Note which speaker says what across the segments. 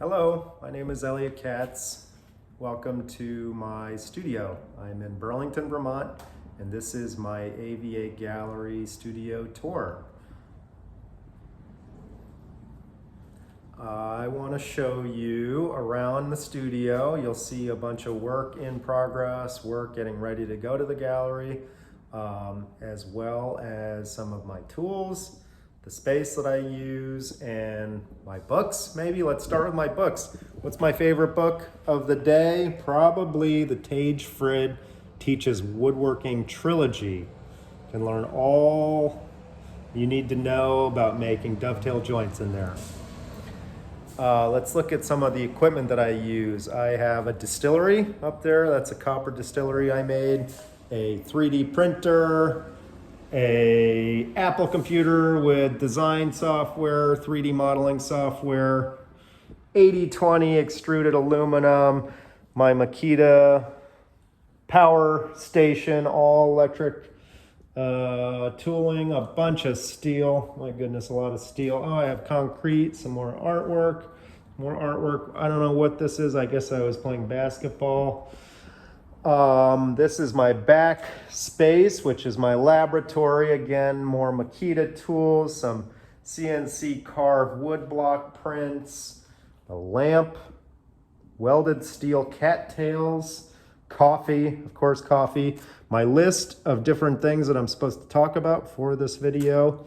Speaker 1: Hello, my name is Elliott Katz. Welcome to my studio. I'm in Burlington, Vermont, and this is my AVA Gallery studio tour. I want to show you around the studio. You'll see a bunch of work in progress, work getting ready to go to the gallery, as well as some of my tools, the space that I use, and my books. Maybe let's start with my books. What's my favorite book of the day? Probably the Tage Frid Teaches Woodworking Trilogy. You can learn all you need to know about making dovetail joints in there. Let's look at some of the equipment that I use. I have a distillery up there. That's a copper distillery I made. A 3D printer, a Apple computer with design software, 3D modeling software, 80/20 extruded aluminum, my Makita power station, all electric tooling, a bunch of steel. My goodness, a lot of steel. Oh, I have concrete, some more artwork. I don't know what this is. I guess I was playing basketball. This is my back space, which is my laboratory. Again, more Makita tools, some CNC carved wood block prints, a lamp, welded steel cattails, coffee, of course, coffee. My list of different things that I'm supposed to talk about for this video.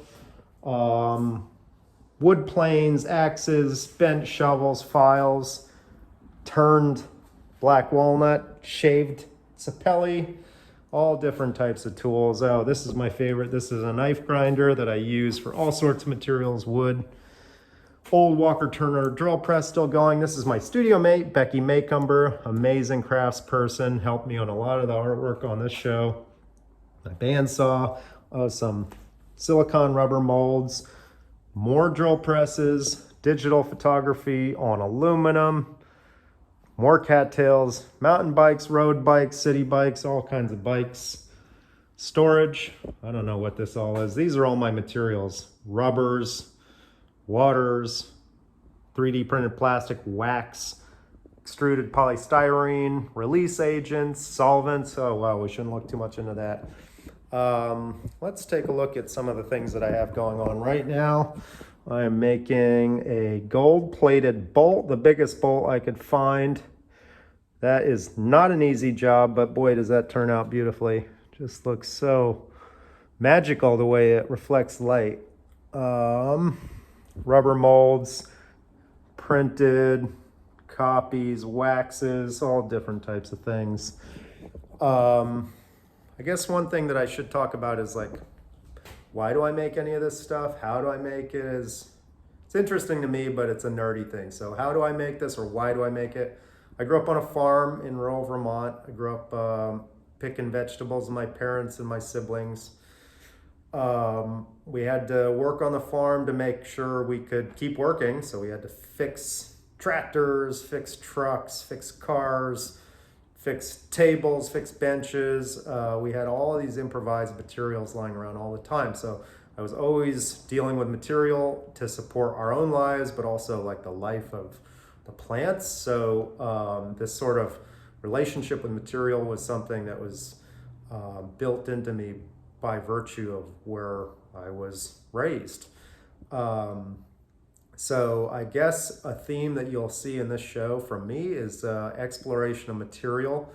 Speaker 1: Wood planes, axes, bent shovels, files, turned black walnut, shaved sapelli, all different types of tools. Oh, this is my favorite. This is a knife grinder that I use for all sorts of materials, wood. Old Walker Turner drill press still going. This is my studio mate, Becky Maycumber, amazing craftsperson, helped me on a lot of the artwork on this show. My bandsaw, some silicone rubber molds, more drill presses, digital photography on aluminum, more cattails, mountain bikes, road bikes, city bikes, all kinds of bikes. Storage, I don't know what this all is. These are all my materials. Rubbers, waters, 3D printed plastic, wax, extruded polystyrene, release agents, solvents. Oh wow, we shouldn't look too much into that. Let's take a look at some of the things that I have going on right now. I am making a gold-plated bolt, the biggest bolt I could find. That is not an easy job, but boy, does that turn out beautifully. Just looks so magical the way it reflects light. Rubber molds, printed, copies, waxes, all different types of things. I guess one thing that I should talk about is like, why do I make any of this stuff? How do I make it? It's interesting to me, but it's a nerdy thing. So how do I make this, or why do I make it? I grew up on a farm in rural Vermont. I grew up picking vegetables with my parents and my siblings. We had to work on the farm to make sure we could keep working. So we had to fix tractors, fix trucks, fix cars, fix tables, fix benches. We had all of these improvised materials lying around all the time. So I was always dealing with material to support our own lives, but also like the life of the plants. So this sort of relationship with material was something that was built into me by virtue of where I was raised. So I guess a theme that you'll see in this show from me is exploration of material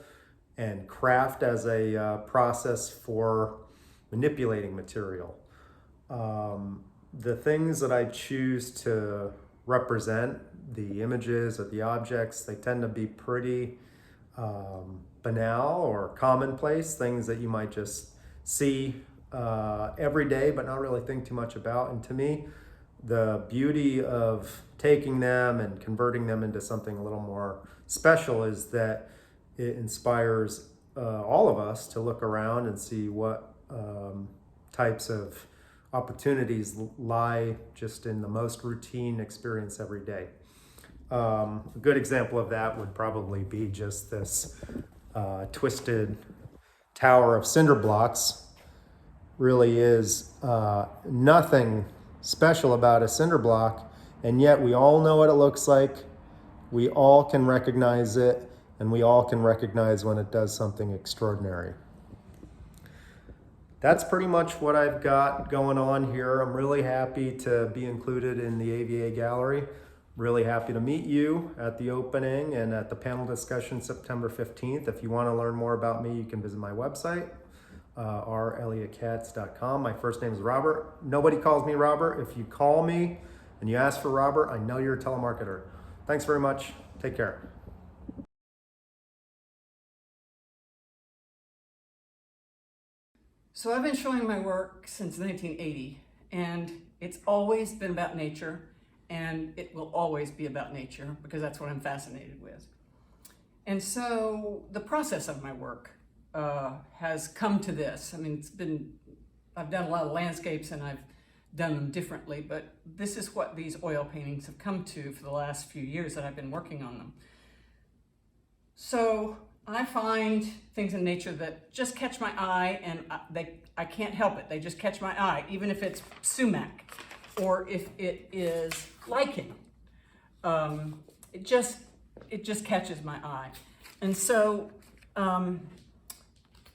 Speaker 1: and craft as a process for manipulating material. The things that I choose to represent, the images or the objects, they tend to be pretty banal or commonplace, things that you might just see every day but not really think too much about. And to me, the beauty of taking them and converting them into something a little more special is that it inspires all of us to look around and see what types of opportunities lie just in the most routine experience every day. A good example of that would probably be just this twisted tower of cinder blocks. Really is nothing special about a cinder block, and yet we all know what it looks like. We all can recognize it, and we all can recognize when it does something extraordinary. That's pretty much what I've got going on here. I'm really happy to be included in the AVA Gallery. Really happy to meet you at the opening and at the panel discussion September 15th. If you want to learn more about me, you can visit my website, relliottcatz.com. My first name is Robert. Nobody calls me Robert. If you call me and you ask for Robert, I know you're a telemarketer. Thanks very much. Take care.
Speaker 2: So I've been showing my work since 1980, and it's always been about nature, and it will always be about nature because that's what I'm fascinated with. And so the process of my work has come to this. I mean, I've done a lot of landscapes and I've done them differently, but this is what these oil paintings have come to for the last few years that I've been working on them. So I find things in nature that just catch my eye, and I can't help it. They just catch my eye, even if it's sumac or if it is lichen. It just catches my eye. And so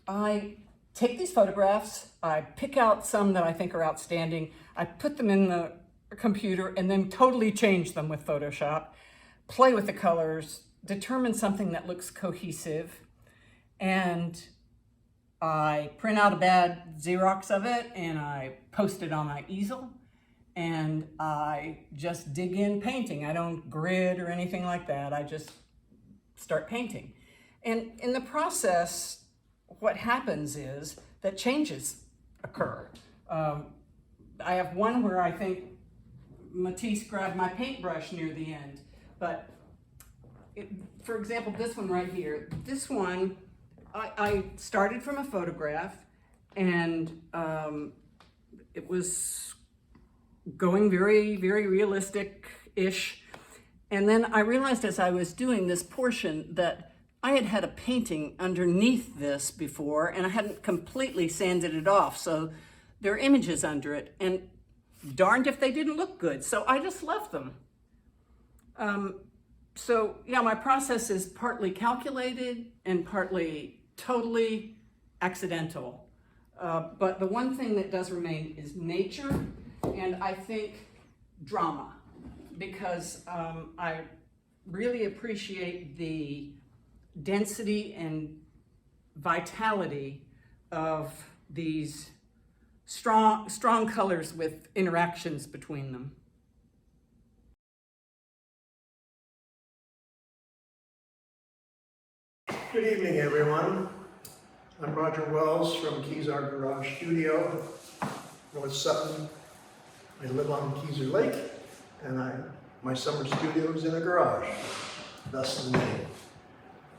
Speaker 2: I take these photographs, I pick out some that I think are outstanding, I put them in the computer and then totally change them with Photoshop, play with the colors, determine something that looks cohesive, and I print out a bad Xerox of it and I post it on my easel, and I just dig in painting. I don't grid or anything like that. I just start painting. And in the process, what happens is that changes occur. I have one where I think Matisse grabbed my paintbrush near the end, but for example, this one right here, this one, I started from a photograph, and it was going very, very realistic-ish. And then I realized as I was doing this portion that I had had a painting underneath this before, and I hadn't completely sanded it off. So there are images under it, and darned if they didn't look good. So I just left them. So yeah, my process is partly calculated and partly totally accidental. But the one thing that does remain is nature, and I think drama, because I really appreciate the density and vitality of these strong colors with interactions between them.
Speaker 3: Good evening, everyone. I'm Roger Wells from Keys Art Garage Studio, North Sutton. I live on Keezer Lake, and my summer studio is in a garage, thus the name.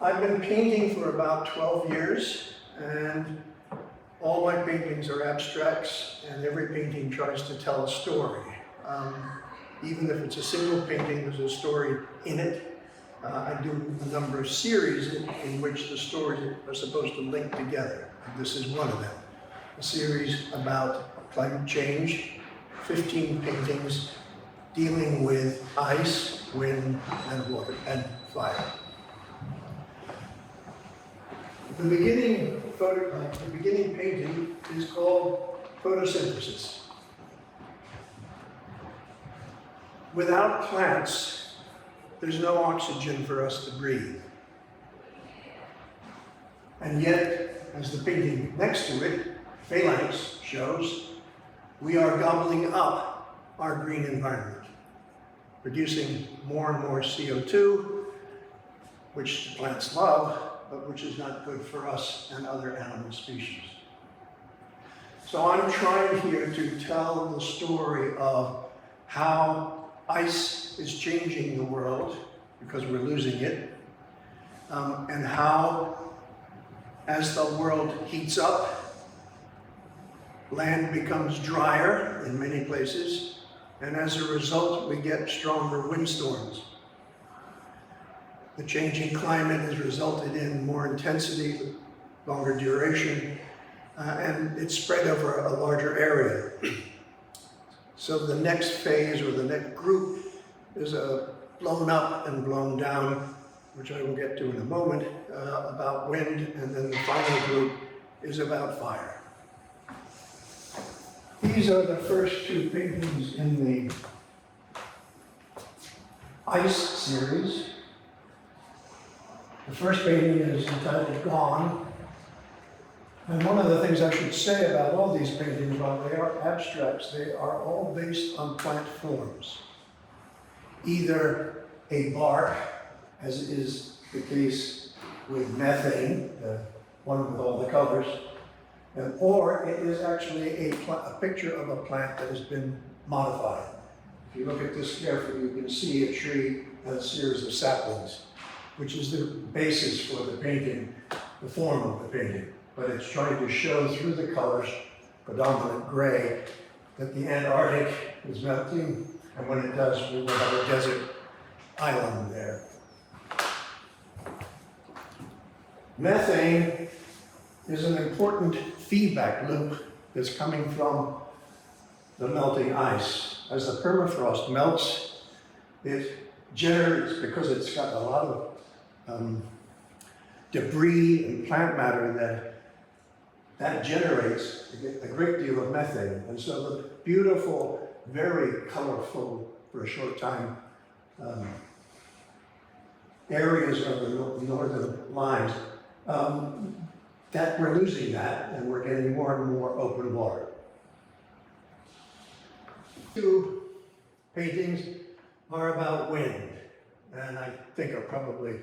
Speaker 3: I've been painting for about 12 years, and all my paintings are abstracts, and every painting tries to tell a story. Even if it's a single painting, there's a story in it. I do a number of series in which the stories are supposed to link together. This is one of them. A series about climate change, 15 paintings dealing with ice, wind, and water, and fire. The beginning painting is called photosynthesis. Without plants, there's no oxygen for us to breathe. And yet, as the painting next to it, Phalanx, shows, we are gobbling up our green environment, producing more and more CO2, which the plants love, but which is not good for us and other animal species. So I'm trying here to tell the story of how ice is changing the world because we're losing it, and how, as the world heats up, land becomes drier in many places, and as a result, we get stronger windstorms. The changing climate has resulted in more intensity, longer duration, and it's spread over a larger area. So the next phase, or the next group, is a blown up and blown down, which I will get to in a moment, about wind, and then the final group is about fire. These are the first two paintings in the Ice series. The first painting is entitled Gone. And one of the things I should say about all these paintings, while they are abstracts, they are all based on plant forms. Either a bark, as is the case with methane, the one with all the colors, or it is actually a picture of a plant that has been modified. If you look at this carefully, you can see a tree and a series of saplings, which is the basis for the painting, the form of the painting. But it's trying to show through the colors, predominant gray, that the Antarctic is melting, and when it does, we will have a desert island there. Methane is an important feedback loop that's coming from the melting ice. As the permafrost melts, it generates, because it's got a lot of debris and plant matter that generates a great deal of methane. And so the beautiful, very colorful, for a short time, areas of the northern lines, that we're losing that, and we're getting more and more open water. Two paintings are about wind, and I think are probably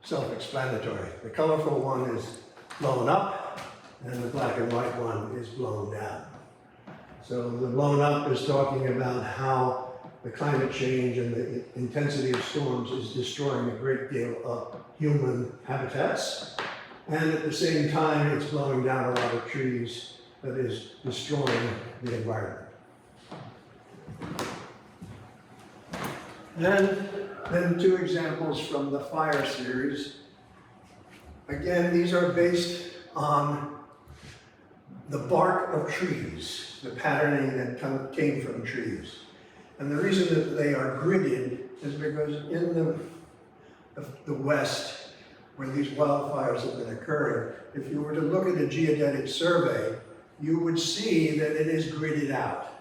Speaker 3: self-explanatory. The colorful one is blown up, and the black and white one is blown down. So the blown up is talking about how the climate change and the intensity of storms is destroying a great deal of human habitats. And at the same time, it's blowing down a lot of trees that is destroying the environment. And then two examples from the fire series. Again, these are based on the bark of trees, the patterning that came from trees. And the reason that they are gridded is because in the West, where these wildfires have been occurring, if you were to look at a geodetic survey, you would see that it is gridded out.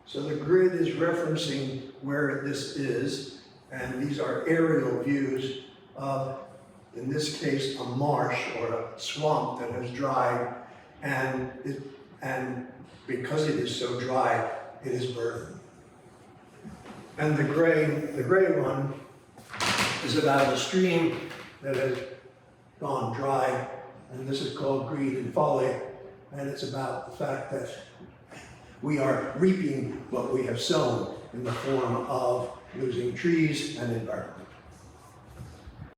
Speaker 3: So the grid is referencing where this is, and these are aerial views of, in this case, a marsh or a swamp that has dried, and because it is so dry, it is burdened. And the gray one is about a stream that has gone dry, and this is called Greed and Folly, and it's about the fact that we are reaping what we have sown in the form of losing trees and environment.